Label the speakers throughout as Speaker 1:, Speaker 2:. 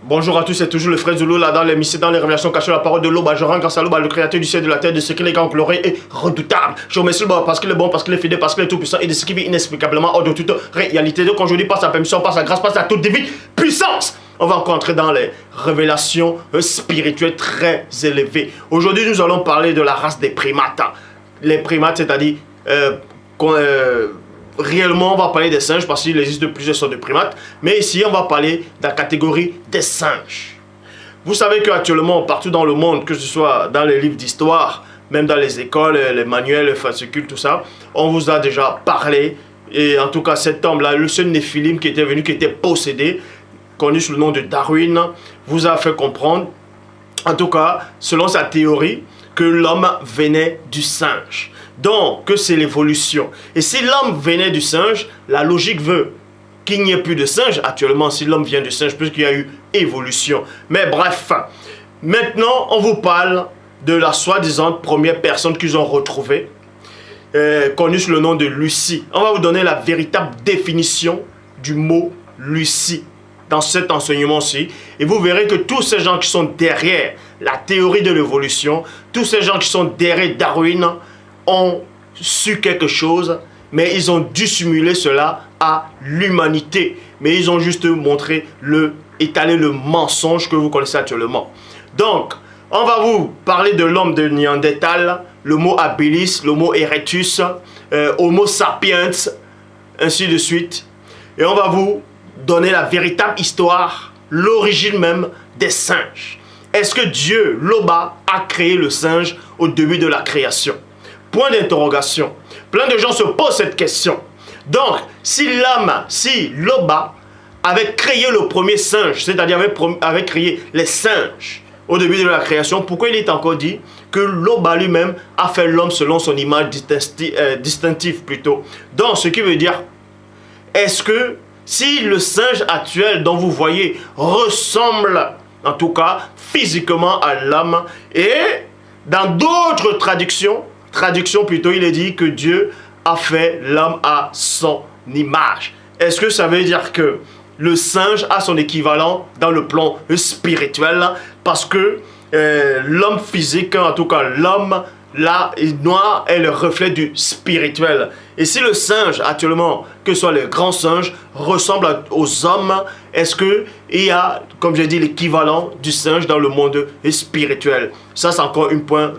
Speaker 1: Bonjour à tous, c'est toujours le frère Zulu là dans l'émission, dans les révélations cachées, la parole de l'Oba. Je rends grâce à l'Oba, le créateur du ciel et de la terre, de ce qu'il est grand, glorieux et redoutable. Je remercie l'Oba parce qu'il est bon, parce qu'il est fidèle, parce qu'il est tout puissant et de ce qui vit inexplicablement hors de toute réalité. Donc aujourd'hui, par sa permission, par sa grâce, par sa toute divine puissance, on va encore entrer dans les révélations spirituelles très élevées. Aujourd'hui, nous allons parler de la race des primates. Les primates, c'est-à-dire réellement, on va parler des singes parce qu'il existe plusieurs sortes de primates. Mais ici, on va parler de la catégorie des singes. Vous savez qu'actuellement, partout dans le monde, que ce soit dans les livres d'histoire, même dans les écoles, les manuels, les fascicules, tout ça, on vous a déjà parlé. Et en tout cas, cet homme-là, le seul Néphilim qui était venu, qui était possédé, connu sous le nom de Darwin, vous a fait comprendre, en tout cas, selon sa théorie, que l'homme venait du singe. Donc, que c'est l'évolution. Et si l'homme venait du singe, la logique veut qu'il n'y ait plus de singe. Actuellement, si l'homme vient du singe, puisqu'il y a eu évolution. Mais bref, maintenant, on vous parle de la soi-disant première personne qu'ils ont retrouvée, connue sous le nom de Lucie. On va vous donner la véritable définition du mot Lucie dans cet enseignement-ci. Et vous verrez que tous ces gens qui sont derrière la théorie de l'évolution, tous ces gens qui sont derrière Darwin, ont su quelque chose, mais ils ont dissimuler cela à l'humanité. Mais ils ont juste montré étalé le mensonge que vous connaissez actuellement. Donc, on va vous parler de l'homme de Néandertal, le mot habilis, le mot erectus, Homo sapiens, ainsi de suite. Et on va vous donner la véritable histoire, l'origine même des singes. Est-ce que Dieu, l'Oba, a créé le singe au début de la création? Point d'interrogation. Plein de gens se posent cette question. Donc, si l'Oba avait créé le premier singe, c'est-à-dire avait créé les singes au début de la création, pourquoi il est encore dit que l'Oba lui-même a fait l'homme selon son image distinctive plutôt? Donc, ce qui veut dire, est-ce que si le singe actuel dont vous voyez ressemble, en tout cas physiquement à l'homme, et dans d'autres traductions plutôt, il est dit que Dieu a fait l'homme à son image. Est-ce que ça veut dire que le singe a son équivalent dans le plan spirituel? Parce que l'homme physique, en tout cas l'homme là, noir est le reflet du spirituel. Et si le singe, actuellement, que ce soit le grand singe, ressemble aux hommes, est-ce qu'il y a, comme j'ai dit, l'équivalent du singe dans le monde spirituel? Ça, c'est encore un point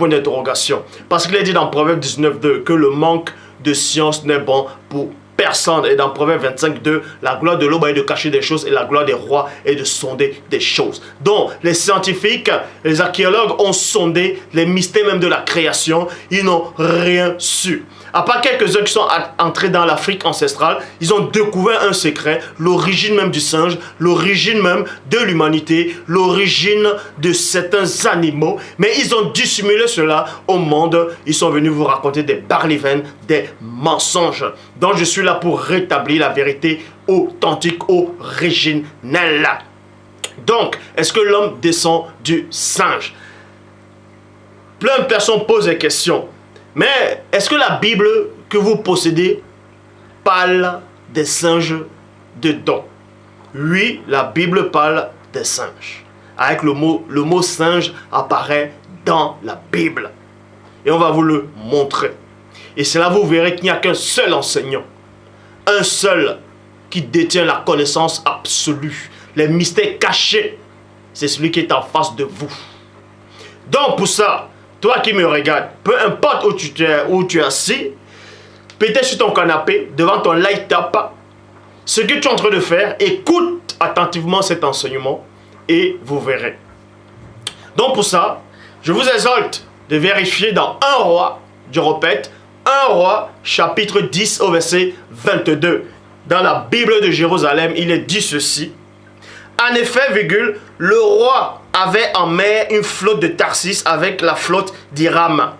Speaker 1: d'interrogation. Parce qu'il est dit dans Proverbe 19.2 que le manque de science n'est bon pour personne. Et dans Proverbe 25.2, la gloire de l'Oba est de cacher des choses et la gloire des rois est de sonder des choses. Donc, les scientifiques, les archéologues ont sondé les mystères même de la création. Ils n'ont rien su. À part quelques-uns qui sont entrés dans l'Afrique ancestrale, ils ont découvert un secret, l'origine même du singe, l'origine même de l'humanité, l'origine de certains animaux. Mais ils ont dissimulé cela au monde. Ils sont venus vous raconter des barlivaines, des mensonges. Donc je suis là pour rétablir la vérité authentique, originelle. Donc, est-ce que l'homme descend du singe? Plein de personnes posent des questions. Mais est-ce que la Bible que vous possédez parle des singes dedans? Oui, la Bible parle des singes. Avec le mot singe apparaît dans la Bible. Et on va vous le montrer. Et c'est là vous verrez qu'il n'y a qu'un seul enseignant. Un seul qui détient la connaissance absolue. Les mystères cachés. C'est celui qui est en face de vous. Donc pour ça, toi qui me regardes, peu importe où tu es assis, peut-être sur ton canapé, devant ton light-up, ce que tu es en train de faire, écoute attentivement cet enseignement et vous verrez. Donc pour ça, je vous exhorte de vérifier dans 1 Roi, je répète, 1 Roi, chapitre 10 au verset 22. Dans la Bible de Jérusalem, il est dit ceci. En effet, le roi avait en mer une flotte de Tarsis avec la flotte d'Iram.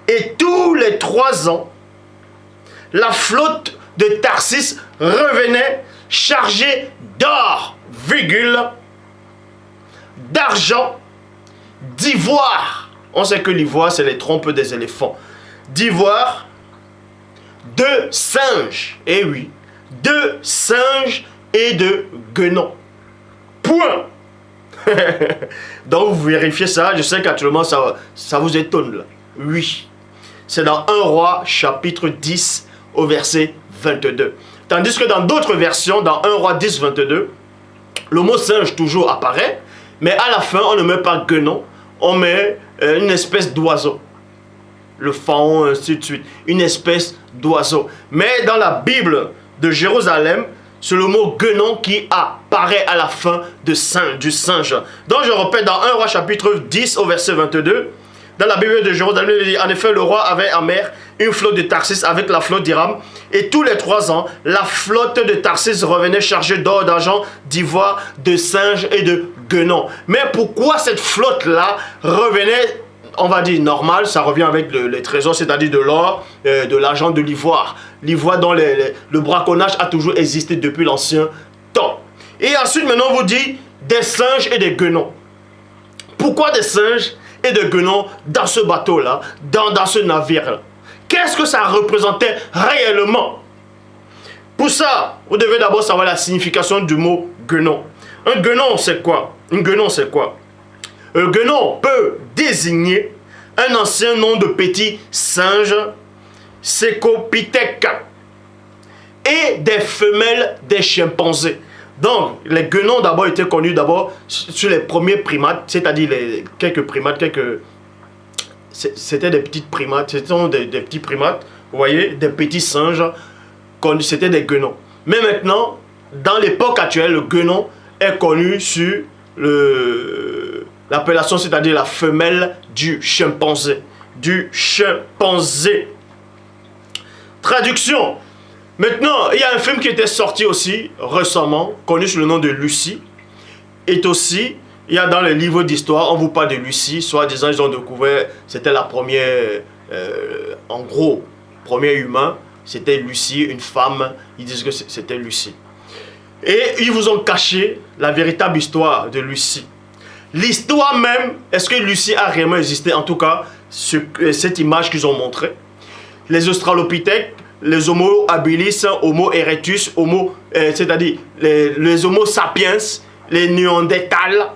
Speaker 1: Et tous les 3 ans, la flotte de Tarsis revenait chargée d'or, d'argent, d'ivoire. On sait que l'ivoire, c'est les trompes des éléphants. D'ivoire, de singes. Eh oui, de singes et de guenons. point. Donc vous vérifiez ça, je sais qu'actuellement ça vous étonne là. Oui, c'est dans 1 Roi chapitre 10 au verset 22. Tandis que dans d'autres versions, dans 1 Roi 10, 22, le mot singe toujours apparaît, mais à la fin on ne met pas guenon, on met une espèce d'oiseau. Le faon, ainsi de suite, une espèce d'oiseau. Mais dans la Bible de Jérusalem, c'est le mot guenon qui apparaît à la fin du singe. Donc je répète dans 1 Roi chapitre 10 au verset 22, dans la Bible de Jérusalem, il dit, en effet, le roi avait en mer une flotte de Tarsis avec la flotte d'Hiram. Et tous les 3 ans, la flotte de Tarsis revenait chargée d'or, d'argent, d'ivoire, de singes et de guenons. Mais pourquoi cette flotte-là revenait, on va dire normal, ça revient avec les trésors, c'est-à-dire de l'or, de l'argent, de l'ivoire. L'ivoire dont le braconnage a toujours existé depuis l'ancien temps. Et ensuite, maintenant, on vous dit des singes et des guenons. Pourquoi des singes et des guenons dans ce bateau-là, dans ce navire-là? Qu'est-ce que ça représentait réellement? Pour ça, vous devez d'abord savoir la signification du mot guenon. Un guenon, c'est quoi? Un guenon, c'est quoi? Un guenon peut désigner un ancien nom de petit singe, Sécopithèque, et des femelles des chimpanzés. Donc, les guenons d'abord étaient connus d'abord sur les premiers primates, c'est-à-dire quelques primates, c'était des petites primates, c'était des petits primates, vous voyez, des petits singes, c'était des guenons. Mais maintenant, dans l'époque actuelle, le guenon est connu sur l'appellation, c'est-à-dire la femelle du chimpanzé. Traduction. Maintenant, il y a un film qui était sorti aussi récemment, connu sous le nom de Lucie. Et aussi, il y a dans les livres d'histoire, on vous parle de Lucie, soi-disant ils ont découvert, c'était la première, en gros, premier humain, c'était Lucie, une femme, ils disent que c'était Lucie. Et ils vous ont caché la véritable histoire de Lucie. L'histoire même, est-ce que Lucie a réellement existé? En tout cas, cette image qu'ils ont montrée. Les Australopithèques, les Homo habilis, Homo erectus, c'est-à-dire les Homo sapiens, les Néandertals,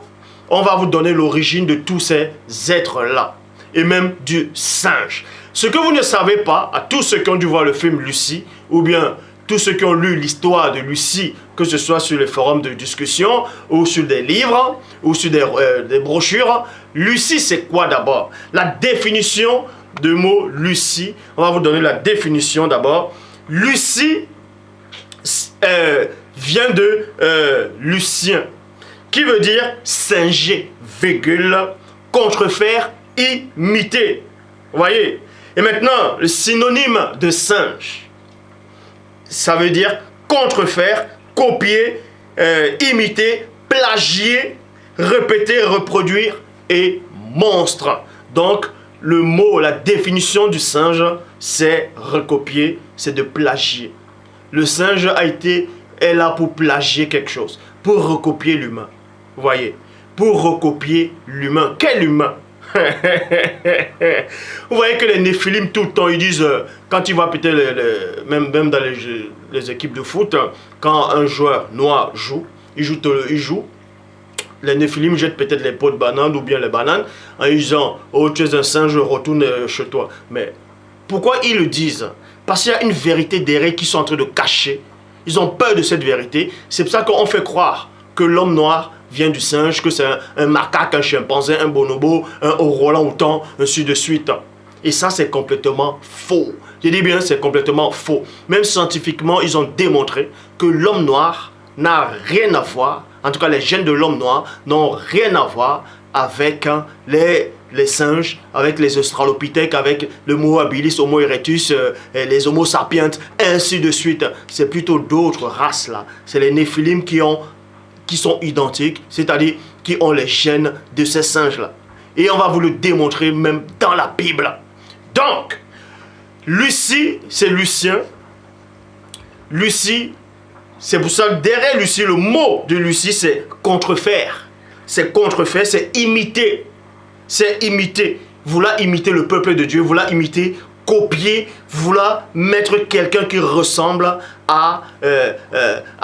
Speaker 1: on va vous donner l'origine de tous ces êtres-là. Et même du singe. Ce que vous ne savez pas, à tous ceux qui ont dû voir le film Lucie, ou bien tous ceux qui ont lu l'histoire de Lucie, que ce soit sur les forums de discussion, ou sur des livres, ou sur des brochures, Lucie c'est quoi d'abord? La définition du mot Lucie, on va vous donner la définition d'abord. Lucie vient de Lucien, qui veut dire singer, virgule, contrefaire, imiter. Vous voyez? Et maintenant, le synonyme de singe, ça veut dire contrefaire, copier, imiter, plagier, répéter, reproduire et monstre. Donc, le mot, la définition du singe, c'est recopier, c'est de plagier. Le singe est là pour plagier quelque chose, pour recopier l'humain. Vous voyez? Pour recopier l'humain. Quel humain? Vous voyez que les néphilim tout le temps ils disent quand ils voient peut-être même dans les équipes de foot, quand un joueur noir joue, il joue, les néphilim jettent peut-être les pots de bananes ou bien les bananes en disant oh tu es un singe, retourne chez toi. Mais pourquoi ils le disent? Parce qu'il y a une vérité derrière qu'ils sont en train de cacher. Ils ont peur de cette vérité. C'est pour ça qu'on fait croire que l'homme noir vient du singe, que c'est un macaque, un chimpanzé, un bonobo, un orang-outan, ainsi de suite. Et ça, c'est complètement faux. Je dis bien, c'est complètement faux. Même scientifiquement, ils ont démontré que l'homme noir n'a rien à voir, en tout cas les gènes de l'homme noir n'ont rien à voir avec les singes, avec les australopithèques, avec le Homo habilis, Homo erectus, les Homo sapiens, ainsi de suite. C'est plutôt d'autres races là. C'est les néphilim qui sont identiques, c'est-à-dire qui ont les gènes de ces singes-là. Et on va vous le démontrer même dans la Bible. Donc, Lucie, c'est Lucien. Lucie, c'est pour ça que derrière Lucie, le mot de Lucie, c'est contrefaire. C'est contrefaire, c'est imiter. C'est imiter. Vouloir imiter le peuple de Dieu, vouloir imiter copier, vouloir mettre quelqu'un qui ressemble à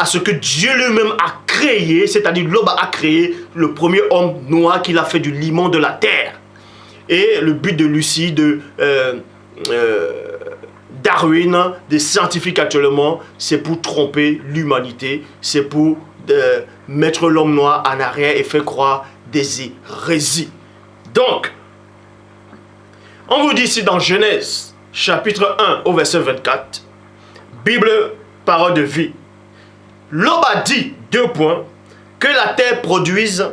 Speaker 1: ce que Dieu lui-même a créé, c'est-à-dire l'homme a créé le premier homme noir qu'il a fait du limon de la terre. Et le but de Lucie, de Darwin, des scientifiques actuellement, c'est pour tromper l'humanité, c'est pour mettre l'homme noir en arrière et faire croire des hérésies. Donc, on vous dit ici dans Genèse, chapitre 1 au verset 24, Bible, parole de vie. L'homme a dit, 2 points, que la terre produise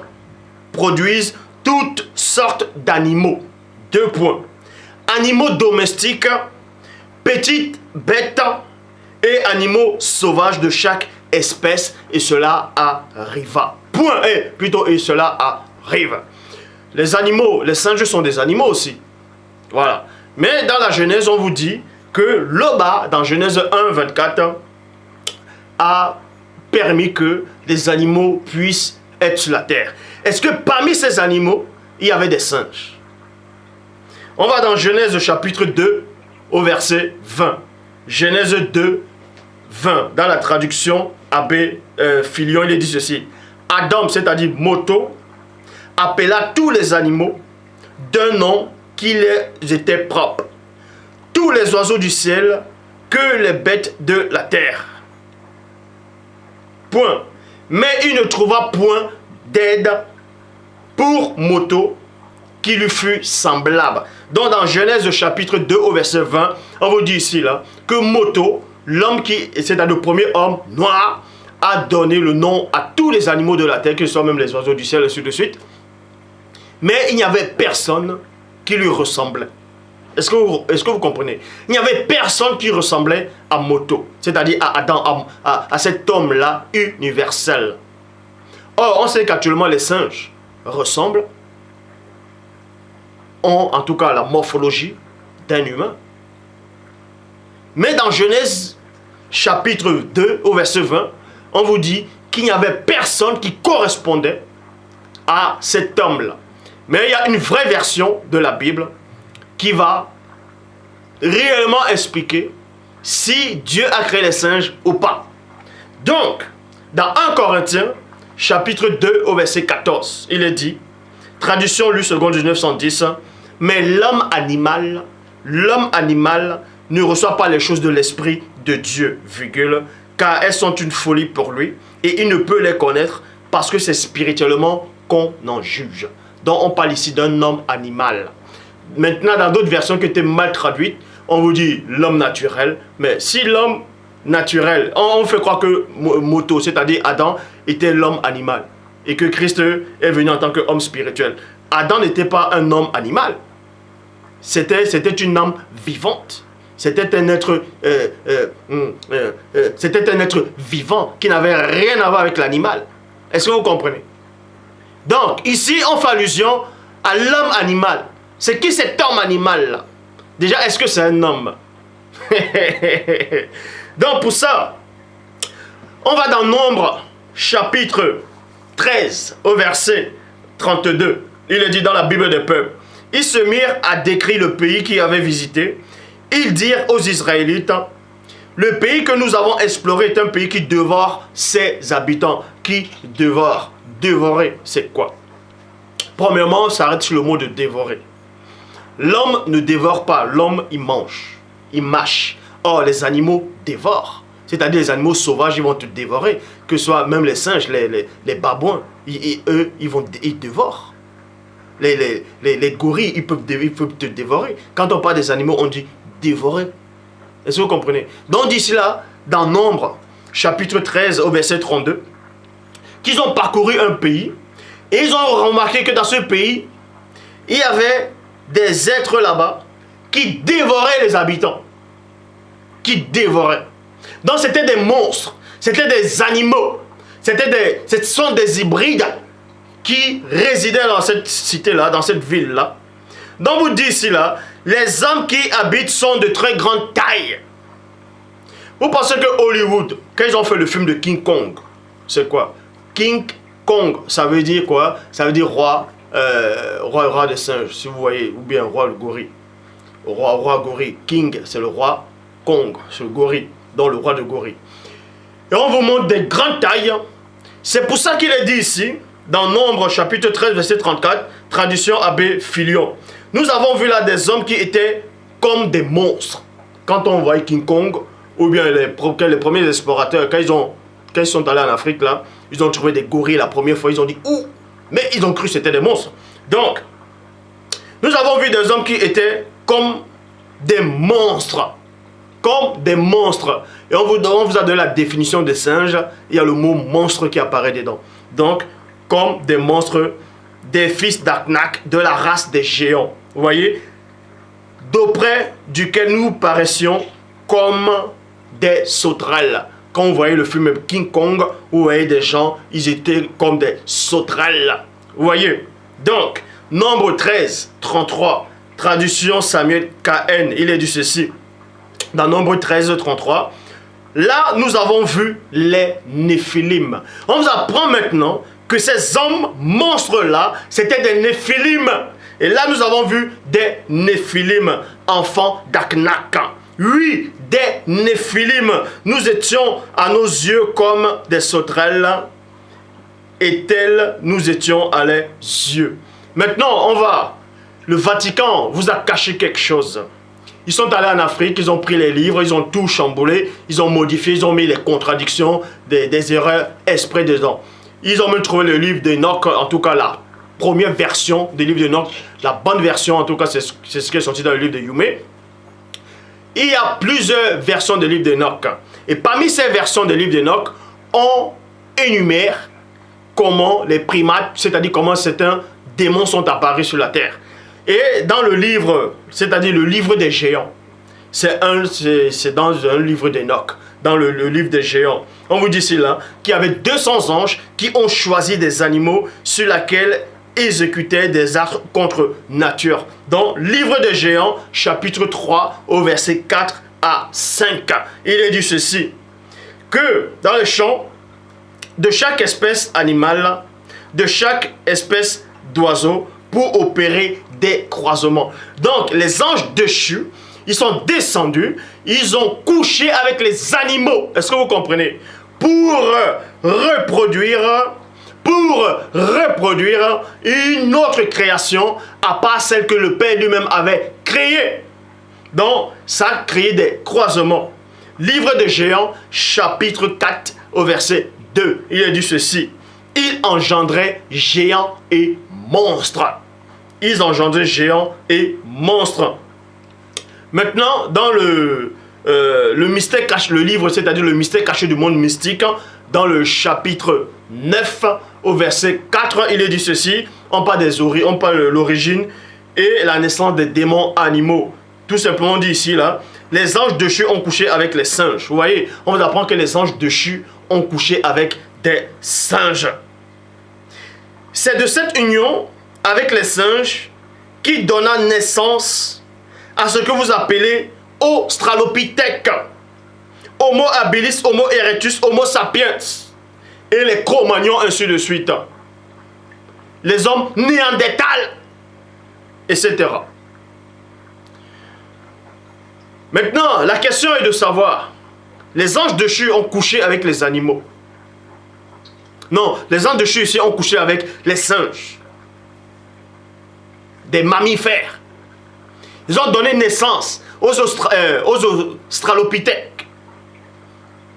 Speaker 1: toutes sortes d'animaux. 2 points. Animaux domestiques, petites bêtes et animaux sauvages de chaque espèce, et cela arriva. Point. Et cela arrive. Les animaux, les singes sont des animaux aussi. Voilà. Mais dans la Genèse, on vous dit que l'Oba, dans Genèse 1, 24, a permis que les animaux puissent être sur la terre. Est-ce que parmi ces animaux, il y avait des singes? On va dans Genèse chapitre 2, au verset 20. Genèse 2, 20. Dans la traduction Abbé Filion, il est dit ceci. Adam, c'est-à-dire Moto, appela tous les animaux d'un nom qui les était propre. Tous les oiseaux du ciel que les bêtes de la terre. Point. Mais il ne trouva point d'aide pour Moto qui lui fut semblable. Donc dans Genèse chapitre 2 au verset 20, on vous dit ici là que Moto, l'homme qui, c'est-à-dire le premier homme noir, a donné le nom à tous les animaux de la terre, que ce soit même les oiseaux du ciel et ainsi de suite. Mais il n'y avait personne qui lui ressemblait. Est-ce que vous comprenez? Il n'y avait personne qui ressemblait à Moto, c'est-à-dire à Adam, à cet homme-là universel. Or, on sait qu'actuellement les singes ressemblent, ont en tout cas la morphologie d'un humain. Mais dans Genèse chapitre 2 au verset 20, on vous dit qu'il n'y avait personne qui correspondait à cet homme-là. Mais il y a une vraie version de la Bible qui va réellement expliquer si Dieu a créé les singes ou pas. Donc, dans 1 Corinthiens, chapitre 2 au verset 14, il est dit, traduction lue seconde 1910, mais l'homme animal ne reçoit pas les choses de l'esprit de Dieu, virgule, car elles sont une folie pour lui, et il ne peut les connaître parce que c'est spirituellement qu'on en juge. Donc on parle ici d'un homme animal. Maintenant, dans d'autres versions qui étaient mal traduites, on vous dit l'homme naturel. Mais si l'homme naturel, on fait croire que Moto, c'est-à-dire Adam, était l'homme animal. Et que Christ est venu en tant qu'homme spirituel. Adam n'était pas un homme animal. C'était une âme vivante. C'était un être vivant qui n'avait rien à voir avec l'animal. Est-ce que vous comprenez? Donc, ici, on fait allusion à l'homme animal. C'est qui cet homme animal-là? Déjà, est-ce que c'est un homme? Donc, pour ça, on va dans Nombre, chapitre 13, au verset 32. Il est dit dans la Bible des peuples. Ils se mirent à décrire le pays qu'ils avaient visité. Ils dirent aux Israélites, le pays que nous avons exploré est un pays qui dévore ses habitants. Qui dévore? Dévorer, c'est quoi? Premièrement, on s'arrête sur le mot de dévorer. L'homme ne dévore pas, l'homme il mange, il mâche. Or, les animaux dévorent. C'est-à-dire les animaux sauvages, ils vont te dévorer. Que ce soit même les singes, les babouins, eux, ils dévorent. Les gorilles, ils peuvent te dévorer. Quand on parle des animaux, on dit dévorer. Est-ce que vous comprenez? Donc d'ici là, dans Nombre, chapitre 13 au verset 32, qu'ils ont parcouru un pays, et ils ont remarqué que dans ce pays, il y avait des êtres là-bas qui dévoraient les habitants. Qui dévoraient. Donc c'était des monstres, c'était des animaux, ce sont des hybrides qui résidaient dans cette cité-là, dans cette ville-là. Donc vous dites ici, là, les hommes qui habitent sont de très grande taille. Vous pensez que Hollywood, quand ils ont fait le film de King Kong, c'est quoi? King Kong, ça veut dire quoi? Ça veut dire roi des singes, si vous voyez, ou bien roi le gorille. roi gorille. King, c'est le roi Kong, c'est le gorille, donc le roi de gorille. Et on vous montre des grandes tailles. C'est pour ça qu'il est dit ici, dans Nombre chapitre 13, verset 34, traduction Abbé Filion. Nous avons vu là des hommes qui étaient comme des monstres. Quand on voit King Kong, ou bien les premiers explorateurs, quand ils sont allés en Afrique, là, ils ont trouvé des gorilles la première fois, ils ont dit « Ouh !» Mais ils ont cru que c'était des monstres. Donc, nous avons vu des hommes qui étaient comme des monstres. Comme des monstres. Et on vous a donné la définition des singes. Il y a le mot monstre qui apparaît dedans. Donc, comme des monstres, des fils d'Aknak, de la race des géants. Vous voyez? D'auprès duquel nous paraissions comme des sauterelles. Quand vous voyez le film King Kong, vous voyez des gens, ils étaient comme des sauterelles. Vous voyez? Donc, Nombre 13, 33, traduction Samuel KN, il est dit ceci. Dans Nombre 13, 33, là, nous avons vu les Néphilim. On vous apprend maintenant que ces hommes monstres-là, c'était des Néphilim. Et là, nous avons vu des Néphilim, enfants d'Aknak. Oui, des Néphilim. Nous étions à nos yeux comme des sauterelles, et tels nous étions à leurs yeux. Maintenant, on va. Le Vatican vous a caché quelque chose. Ils sont allés en Afrique, ils ont pris les livres, ils ont tout chamboulé, ils ont modifié, ils ont mis les contradictions, des erreurs exprès dedans. Ils ont même trouvé le livre d'Enoch, en tout cas la première version du livre d'Enoch, la bonne version, en tout cas c'est ce qui est sorti dans le livre de Yumé. Il y a plusieurs versions du livre d'Enoch. Et parmi ces versions du livre d'Enoch, on énumère comment les primates, c'est-à-dire comment certains démons sont apparus sur la terre. Et dans le livre, c'est-à-dire le livre des géants, c'est dans un livre d'Enoch, dans le livre des géants. On vous dit ici là, qu'il y avait 200 anges qui ont choisi des animaux sur lesquels exécutaient des actes contre nature. Dans livre des géants, chapitre 3, au verset 4 à 5. Il est dit ceci, que dans le champ, de chaque espèce animale, de chaque espèce d'oiseau, pour opérer des croisements. Donc, les anges déchus, ils sont descendus, ils ont couché avec les animaux. Est-ce que vous comprenez? Pour reproduire une autre création, à part celle que le Père lui-même avait créée. Donc, ça a créé des croisements. Livre de Géants, chapitre 4, au verset 2. Il est dit ceci. Il engendrait géants et monstres. Ils engendraient géants et monstres. Maintenant, dans le mystère caché, le livre, c'est-à-dire le mystère caché du monde mystique, dans le chapitre 9, au verset 4, il est dit ceci. On parle de l'origine et la naissance des démons animaux. Tout simplement, on dit ici, là, les anges déchus ont couché avec les singes. Vous voyez, on vous apprend que les anges déchus ont couché avec des singes. C'est de cette union avec les singes qui donna naissance à ce que vous appelez Australopithèque, Homo habilis, Homo erectus, Homo sapiens, et les Cro-Magnons, ainsi de suite. Les hommes néandertals, etc. Maintenant, la question est de savoir, les anges déchus ont couché avec les animaux. Non, les anges déchus ici ont couché avec les singes, des mammifères. Ils ont donné naissance aux australopithèques,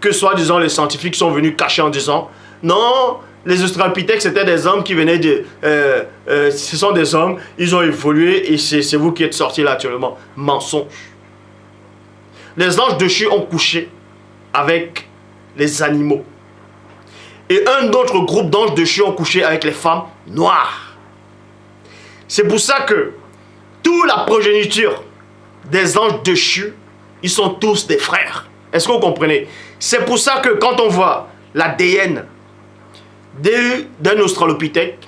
Speaker 1: que soi-disant les scientifiques sont venus cacher en disant non, les australopithèques c'était des hommes qui venaient de... ce sont des hommes, ils ont évolué et c'est vous qui êtes sortis là actuellement. Mensonge. Les anges déchus ont couché avec les animaux. Et un autre groupe d'anges déchus ont couché avec les femmes noires. C'est pour ça que toute la progéniture des anges déchus, ils sont tous des frères. Est-ce que vous comprenez? C'est pour ça que quand on voit l'ADN d'un australopithèque,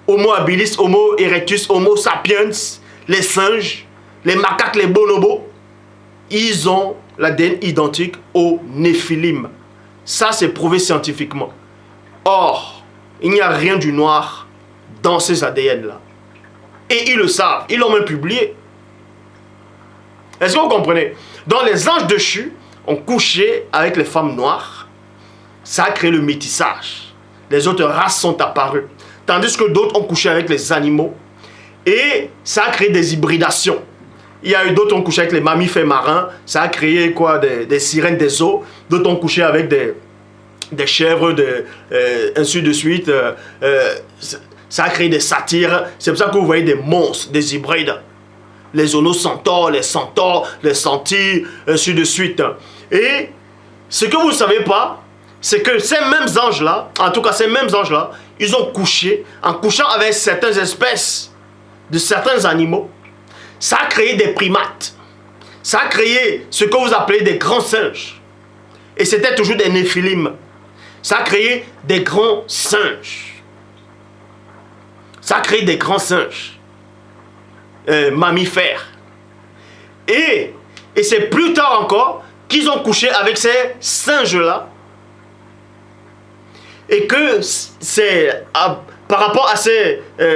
Speaker 1: Homo habilis, Homo erectus, Homo sapiens, les singes, les macaques, les bonobos, ils ont l'ADN identique aux Néphilim. Ça, c'est prouvé scientifiquement. Or, il n'y a rien du noir dans ces ADN-là. Et ils le savent, ils l'ont même publié. Est-ce que vous comprenez? Donc les anges déchus ont couché avec les femmes noires. Ça a créé le métissage. Les autres races sont apparues. Tandis que d'autres ont couché avec les animaux. Et ça a créé des hybridations. Il y a eu d'autres qui ont couché avec les mammifères marins. Ça a créé quoi? Des sirènes des eaux. D'autres ont couché avec des chèvres, ainsi de suite. Ça a créé des satyres. C'est pour ça que vous voyez des monstres, des hybrides. Les onocentaures, les centaures, les satyres, ainsi de suite. Et ce que vous ne savez pas, c'est que ces mêmes anges-là, en tout cas ces mêmes anges-là, ils ont couché, en couchant avec certaines espèces de certains animaux, ça a créé des primates. Ça a créé ce que vous appelez des grands singes. Et c'était toujours des néphilim. Ça a créé des grands singes. Ça a créé des grands singes. Mammifères. Et c'est plus tard encore qu'ils ont couché avec ces singes-là. Et que c'est par rapport à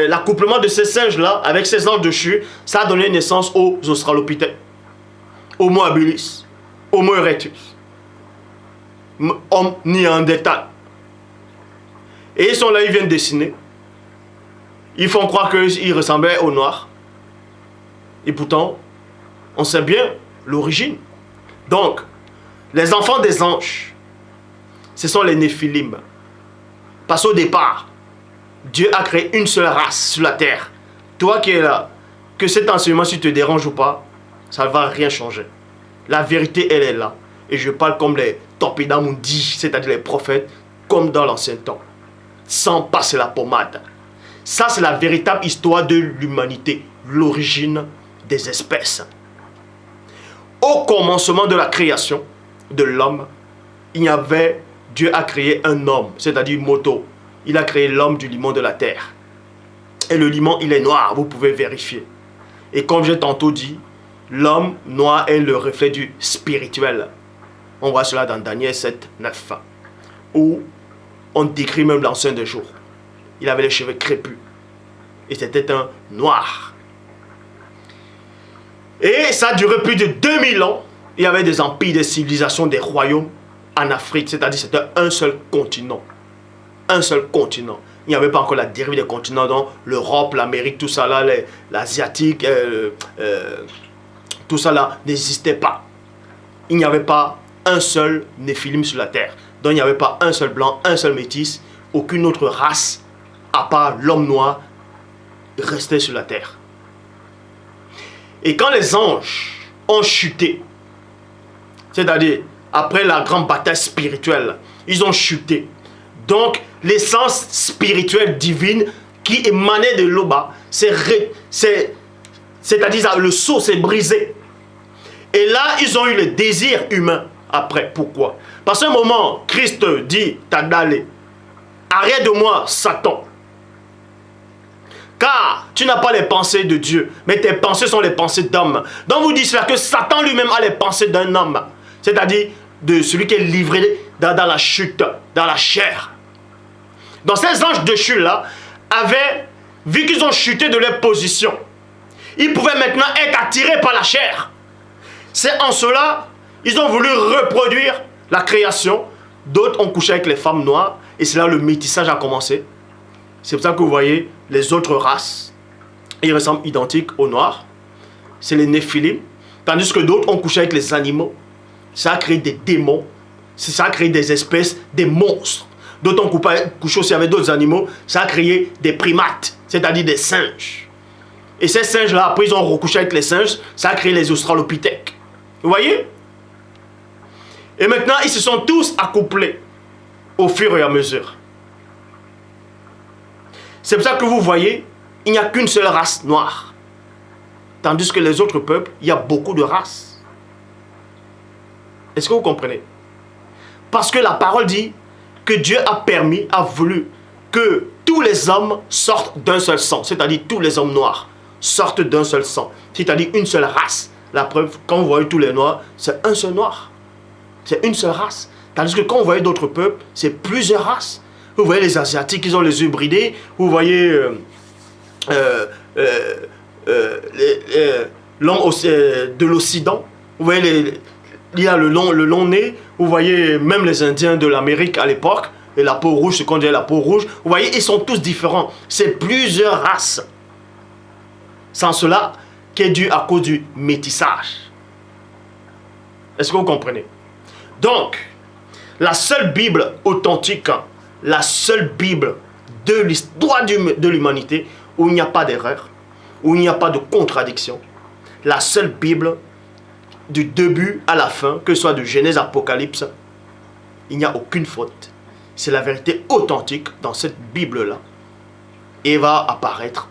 Speaker 1: l'accouplement de ces singes-là avec ces anges déchus, ça a donné naissance aux Australopithèques, Homo habilis, Homo erectus, Homme néandertal. Et ils sont là, ils viennent dessiner. Ils font croire qu'ils ressemblaient aux Noirs. Et pourtant, on sait bien l'origine. Donc, les enfants des anges, ce sont les néphilim. Parce qu'au départ, Dieu a créé une seule race sur la terre. Toi qui es là, que cet enseignement, si te dérange ou pas, ça ne va rien changer. La vérité, elle est là. Et je parle comme les torpédas m'ont dit, c'est-à-dire les prophètes, comme dans l'ancien temps. Sans passer la pommade. Ça, c'est la véritable histoire de l'humanité. L'origine des espèces. Au commencement de la création de l'homme, il y avait... Dieu a créé un homme, c'est-à-dire moto. Il a créé l'homme du limon de la terre. Et le limon, il est noir, vous pouvez vérifier. Et comme j'ai tantôt dit, l'homme noir est le reflet du spirituel. On voit cela dans Daniel 7, 9. Où on décrit même l'ancien des jours. Il avait les cheveux crépus. Et c'était un noir. Et ça a duré plus de 2000 ans. Il y avait des empires, des civilisations, des royaumes en Afrique, c'est-à-dire c'était un seul continent. Un seul continent. Il n'y avait pas encore la dérive des continents, donc l'Europe, l'Amérique, tout ça là, l'Asiatique, tout ça là n'existait pas. Il n'y avait pas un seul néphilim sur la terre. Donc il n'y avait pas un seul blanc, un seul métis, aucune autre race, à part l'homme noir, restait sur la terre. Et quand les anges ont chuté, c'est-à-dire après la grande bataille spirituelle, ils ont chuté. Donc, l'essence spirituelle divine qui émanait de l'eau-bas, c'est-à-dire le seau s'est brisé. Et là, ils ont eu le désir humain après. Pourquoi? Parce qu'à un moment, Christ dit, Tadale, arrête de moi, Satan. Car tu n'as pas les pensées de Dieu, mais tes pensées sont les pensées d'homme. Donc vous dites cela que Satan lui-même a les pensées d'un homme. C'est-à-dire de celui qui est livré dans la chute, dans la chair. Donc ces anges déchus-là avaient, vu qu'ils ont chuté de leur position, ils pouvaient maintenant être attirés par la chair. C'est en cela, ils ont voulu reproduire la création. D'autres ont couché avec les femmes noires. Et c'est là le métissage a commencé. C'est pour ça que vous voyez les autres races. Ils ressemblent identiques aux noirs. C'est les néphilim. Tandis que d'autres ont couché avec les animaux. Ça a créé des démons. Ça a créé des espèces, des monstres. D'autres ont couché aussi avec d'autres animaux. Ça a créé des primates, c'est-à-dire des singes. Et ces singes-là, après, ils ont recouché avec les singes. Ça a créé les australopithèques. Vous voyez? Et maintenant, ils se sont tous accouplés au fur et à mesure. C'est pour ça que vous voyez, il n'y a qu'une seule race noire. Tandis que les autres peuples, il y a beaucoup de races. Est-ce que vous comprenez? Parce que la parole dit que Dieu a permis, a voulu que tous les hommes sortent d'un seul sang. C'est-à-dire tous les hommes noirs sortent d'un seul sang. C'est-à-dire une seule race. La preuve, quand vous voyez tous les noirs, c'est un seul noir. C'est une seule race. Tandis que quand vous voyez d'autres peuples, c'est plusieurs races. Vous voyez les Asiatiques, ils ont les yeux bridés. Vous voyez de l'Occident. Vous voyez, il y a le long nez. Vous voyez, même les Indiens de l'Amérique à l'époque, et la peau rouge, ce qu'on dit la peau rouge. Vous voyez, ils sont tous différents. C'est plusieurs races. Sans cela, qui est dû à cause du métissage. Est-ce que vous comprenez? Donc, la seule Bible authentique, la seule Bible de l'histoire de l'humanité, où il n'y a pas d'erreur, où il n'y a pas de contradiction, la seule Bible du début à la fin, que ce soit de Genèse à Apocalypse, il n'y a aucune faute. C'est la vérité authentique dans cette Bible-là. Et va apparaître.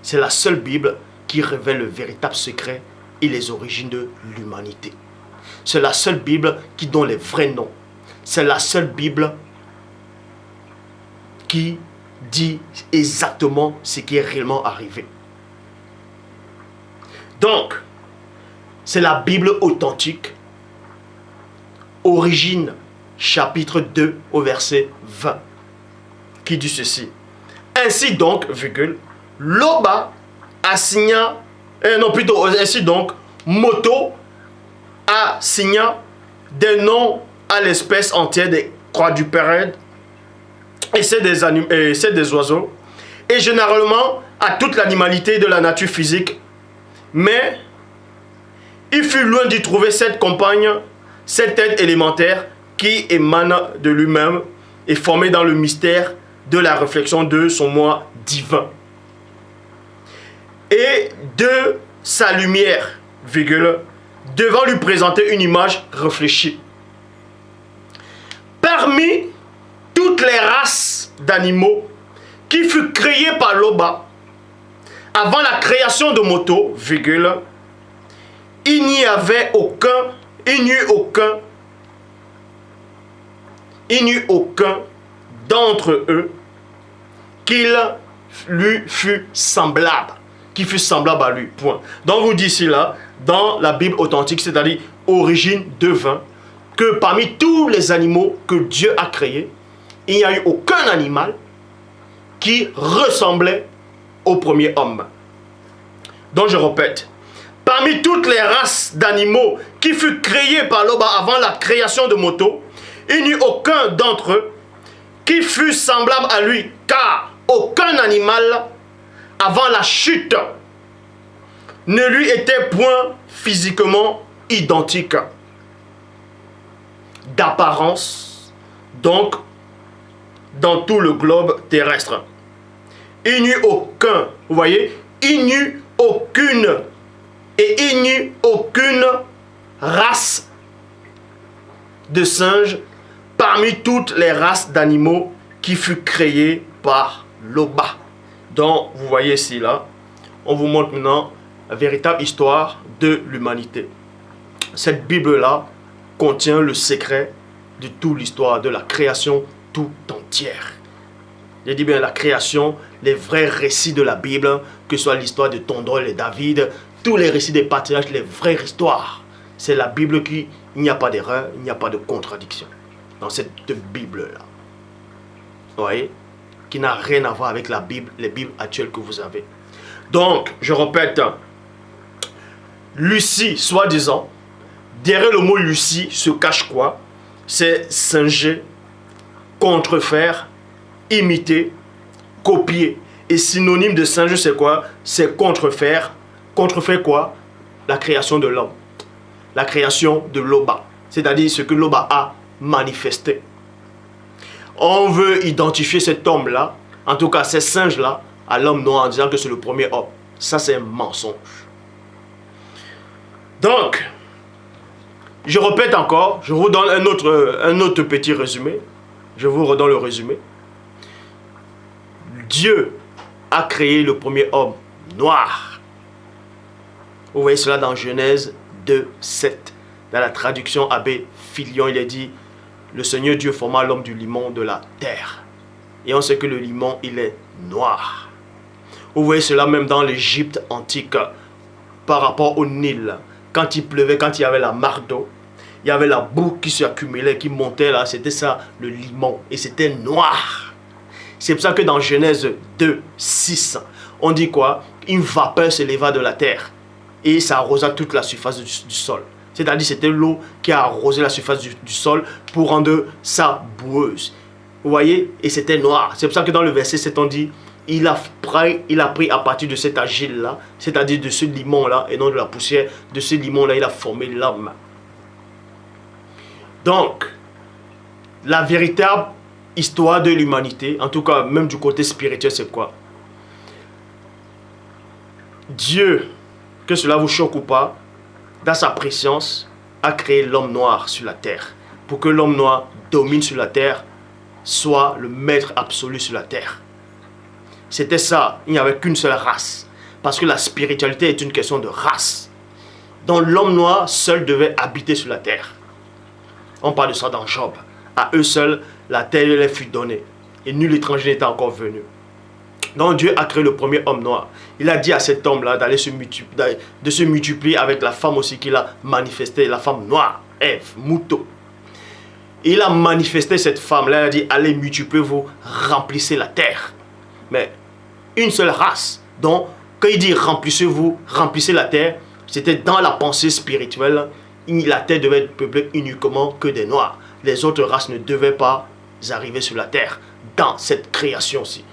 Speaker 1: C'est la seule Bible qui révèle le véritable secret et les origines de l'humanité. C'est la seule Bible qui donne les vrais noms. C'est la seule Bible qui dit exactement ce qui est réellement arrivé. Donc, c'est la Bible authentique. Origine, chapitre 2 au verset 20, qui dit ceci. Ainsi donc, virgule, Loba assigna, ainsi donc, Moto assigna des noms à l'espèce entière des quadrupèdes, et c'est des oiseaux, et généralement à toute l'animalité de la nature physique. Mais il fut loin d'y trouver cette compagne, cette être élémentaire qui émane de lui-même et formée dans le mystère de la réflexion de son moi divin. Et de sa lumière, virgule, devant lui présenter une image réfléchie. Parmi toutes les races d'animaux qui furent créées par Loba, avant la création de Moto, virgule, il n'y eut aucun d'entre eux qu'il lui fut semblable, qui fut semblable à lui, point. Donc vous dit ici là, dans la Bible authentique, c'est-à-dire origine de 20, que parmi tous les animaux que Dieu a créés, il n'y a eu aucun animal qui ressemblait au premier homme. Donc je répète, parmi toutes les races d'animaux qui furent créées par Loba avant la création de Moto, il n'y eut aucun d'entre eux qui fut semblable à lui, car aucun animal avant la chute ne lui était point physiquement identique d'apparence, donc dans tout le globe terrestre. Il n'y eut aucun, vous voyez, il n'y eut aucune race de singes parmi toutes les races d'animaux qui furent créées par Loba. Donc, vous voyez ici, là, on vous montre maintenant la véritable histoire de l'humanité. Cette Bible-là contient le secret de toute l'histoire de la création tout entière. J'ai dit bien la création, les vrais récits de la Bible, que ce soit l'histoire de Tondol et David, tous les récits des patriarches, les vraies histoires. C'est la Bible qui, il n'y a pas d'erreur, il n'y a pas de contradiction dans cette Bible-là. Vous voyez? Qui n'a rien à voir avec la Bible, les Bibles actuelles que vous avez. Donc, je répète, Lucie, soi-disant, derrière le mot Lucie se cache quoi? C'est singer, contrefaire, imiter, copier. Et synonyme de singe, c'est quoi? C'est contrefaire. Contrefaire quoi? La création de l'homme. La création de Loba. C'est-à-dire ce que Loba a manifesté. On veut identifier cet homme-là, en tout cas ces singes-là, à l'homme noir en disant que c'est le premier homme. Ça, c'est un mensonge. Donc, je répète encore, je vous donne un autre petit résumé. Je vous redonne le résumé. Dieu a créé le premier homme noir. Vous voyez cela dans Genèse 2, 7. Dans la traduction Abbé Filion, il est dit, le Seigneur Dieu forma l'homme du limon de la terre. Et on sait que le limon, il est noir. Vous voyez cela même dans l'Égypte antique, par rapport au Nil. Quand il pleuvait, quand il y avait la mare d'eau, il y avait la boue qui s'accumulait, qui montait là, c'était ça, le limon. Et c'était noir. C'est pour ça que dans Genèse 2, 6, on dit quoi? Une vapeur s'éleva de la terre et ça arrosa toute la surface du sol. C'est-à-dire c'était l'eau qui a arrosé la surface du sol pour rendre ça boueuse. Vous voyez? Et c'était noir. C'est pour ça que dans le verset 7, on dit, il a pris à partir de cet argile-là, c'est-à-dire de ce limon-là, et non de la poussière, de ce limon-là, il a formé l'homme. Donc, la véritable histoire de l'humanité, en tout cas même du côté spirituel, c'est quoi? Dieu, que cela vous choque ou pas, dans sa préscience, a créé l'homme noir sur la terre. Pour que l'homme noir domine sur la terre, soit le maître absolu sur la terre. C'était ça, il n'y avait qu'une seule race. Parce que la spiritualité est une question de race. Donc l'homme noir seul devait habiter sur la terre. On parle de ça dans Job. À eux seuls, la terre leur fut donnée. Et nul étranger n'était encore venu. Donc Dieu a créé le premier homme noir. Il a dit à cet homme-là de se multiplier avec la femme aussi qu'il a manifestée, la femme noire, Ève, Mouton. Il a manifesté cette femme-là, il a dit, allez multipliez-vous, remplissez la terre. Mais une seule race. Donc, quand il dit remplissez-vous, remplissez la terre, c'était dans la pensée spirituelle, la terre devait être peuplée uniquement que des noirs. Les autres races ne devaient pas arriver sur la terre dans cette création-ci.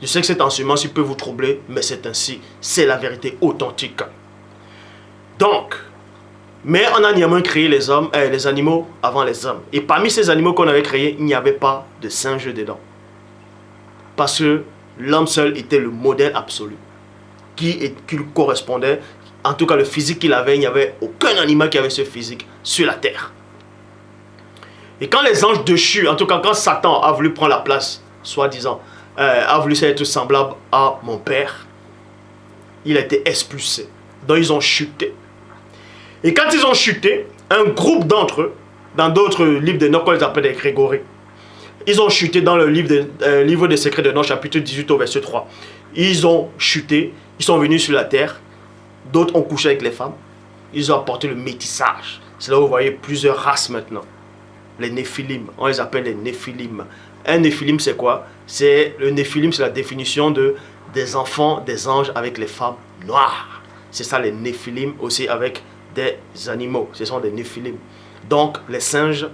Speaker 1: Je sais que cet enseignement peut vous troubler, mais c'est ainsi. C'est la vérité authentique. Donc, mais on a néanmoins créé les animaux avant les hommes. Et parmi ces animaux qu'on avait créés, il n'y avait pas de singe dedans. Parce que l'homme seul était le modèle absolu qui correspondait, en tout cas le physique qu'il avait, il n'y avait aucun animal qui avait ce physique sur la terre. Et quand les anges déchus, en tout cas quand Satan a voulu prendre la place, soi-disant, a voulu être semblable à mon père, il a été expulsé. Donc ils ont chuté. Et quand ils ont chuté, un groupe d'entre eux, dans d'autres livres de Noch, on les appelle des Grégory, ils ont chuté dans le livre des secrets de Noch, chapitre 18 au verset 3. Ils ont chuté, ils sont venus sur la terre, d'autres ont couché avec les femmes, ils ont apporté le métissage. C'est là où vous voyez plusieurs races maintenant. Les Néphilim, on les appelle les Néphilim. Un Néphilim c'est quoi? Le Néphilim c'est la définition des enfants, des anges avec les femmes noires. C'est ça les Néphilim aussi avec des animaux. Ce sont des Néphilim. Donc les singes,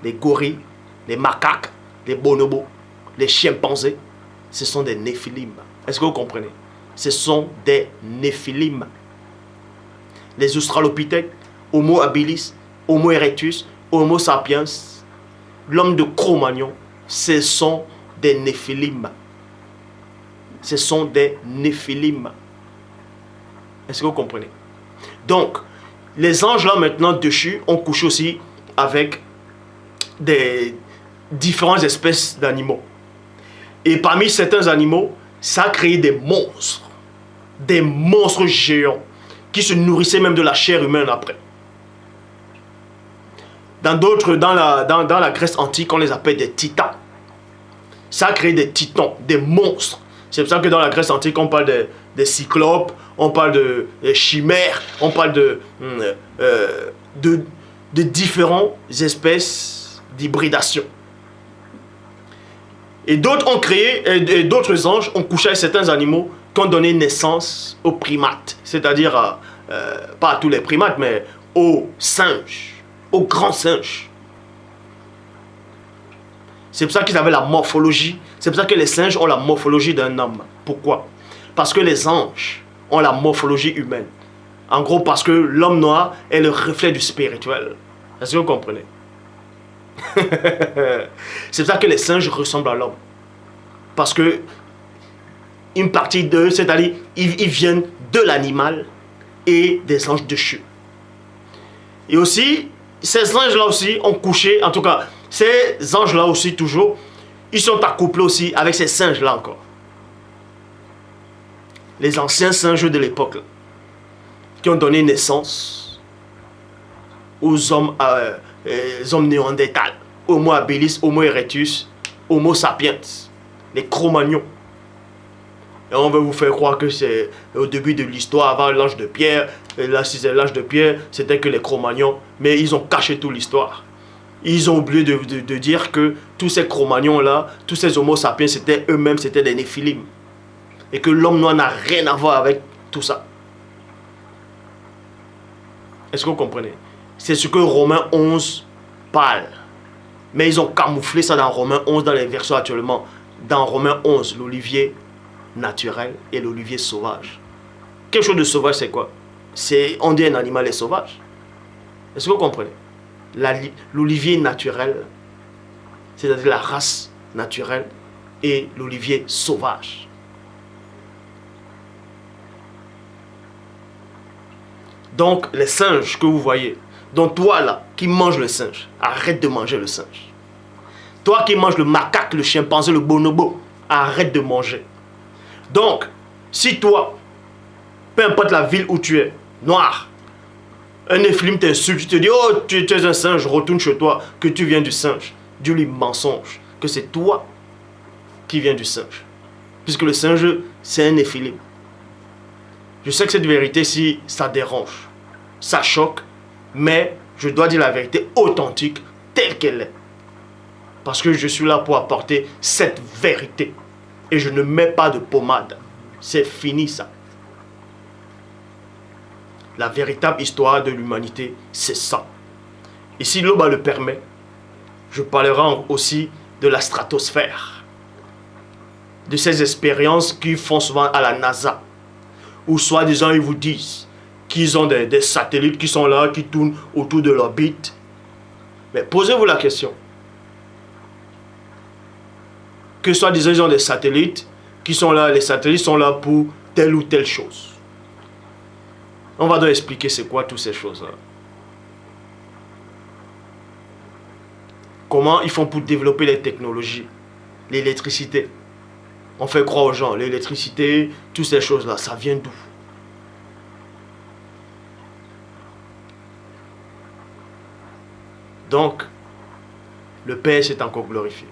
Speaker 1: les gorilles, les macaques, les bonobos, les chimpanzés, ce sont des Néphilim. Est-ce que vous comprenez? Ce sont des Néphilim. Les australopithèques, Homo habilis, Homo erectus, Homo sapiens, l'homme de Cro-Magnon, ce sont des Néphilim. Ce sont des Néphilim. Est-ce que vous comprenez? Donc, les anges là maintenant déchus ont couché aussi avec des différentes espèces d'animaux. Et parmi certains animaux, ça a créé des monstres géants qui se nourrissaient même de la chair humaine après. Dans la Grèce antique, on les appelle des titans. Ça a créé des titans, des monstres. C'est pour ça que dans la Grèce antique, on parle des cyclopes, on parle de chimères, on parle de différentes espèces d'hybridation. Et d'autres ont créé, d'autres anges ont couché avec certains animaux qui ont donné naissance aux primates. C'est-à-dire, pas à tous les primates, mais aux singes, aux grands singes. C'est pour ça qu'ils avaient la morphologie. C'est pour ça que les singes ont la morphologie d'un homme. Pourquoi? Parce que les anges ont la morphologie humaine. En gros, parce que l'homme noir est le reflet du spirituel. Est-ce que vous comprenez? C'est pour ça que les singes ressemblent à l'homme. Parce que une partie d'eux, c'est-à-dire, ils viennent de l'animal et des anges déchus. Et aussi, ces anges-là aussi ont couché, en tout cas, ces anges-là aussi toujours, ils sont accouplés aussi avec ces singes-là encore. Les anciens singes de l'époque, qui ont donné naissance aux hommes néandertals, Homo habilis, Homo erectus, Homo sapiens, les Cro-Magnons. Et on veut vous faire croire que c'est au début de l'histoire, avant l'âge de pierre. Et là, si c'est l'âge de pierre, c'était que les Cro-Magnons. Mais ils ont caché toute l'histoire. Ils ont oublié de dire que tous ces Cro-Magnons-là, tous ces Homo sapiens, c'était eux-mêmes, c'était des Néphilim. et que l'homme noir n'a rien à voir avec tout ça. Est-ce que vous comprenez? C'est ce que Romains 11 parle. Mais ils ont camouflé ça dans Romains 11, dans les versions actuellement. Dans Romains 11, l'olivier naturel et l'olivier sauvage. Quelque chose de sauvage, c'est quoi? On dit un animal est sauvage. Est-ce que vous comprenez? L'olivier naturel, c'est-à-dire la race naturelle, et l'olivier sauvage. Donc, les singes que vous voyez, donc toi là, qui mange le singe, arrête de manger le singe. Toi qui manges le macaque, le chimpanzé, le bonobo, arrête de manger. Donc, si toi, peu importe la ville où tu es, noir, un néphilim t'insulte, tu te dis, oh, tu es un singe, retourne chez toi, que tu viens du singe. Dis-lui mensonge, que c'est toi qui viens du singe. Puisque le singe, c'est un néphilim. Je sais que cette vérité, si ça dérange, ça choque, mais je dois dire la vérité authentique, telle qu'elle est. Parce que je suis là pour apporter cette vérité. Et je ne mets pas de pommade. C'est fini ça. La véritable histoire de l'humanité, c'est ça. Et si l'Oba le permet, je parlerai aussi de la stratosphère. De ces expériences qu'ils font souvent à la NASA. Ou soi-disant, ils vous disent qu'ils ont des satellites qui sont là, qui tournent autour de l'orbite. Mais posez-vous la question. Que soi-disant, ils ont des satellites qui sont là, les satellites sont là pour telle ou telle chose. On va donc expliquer c'est quoi toutes ces choses-là. Comment ils font pour développer les technologies, l'électricité. On fait croire aux gens, l'électricité, toutes ces choses-là, ça vient d'où? Donc, le Père s'est encore glorifié.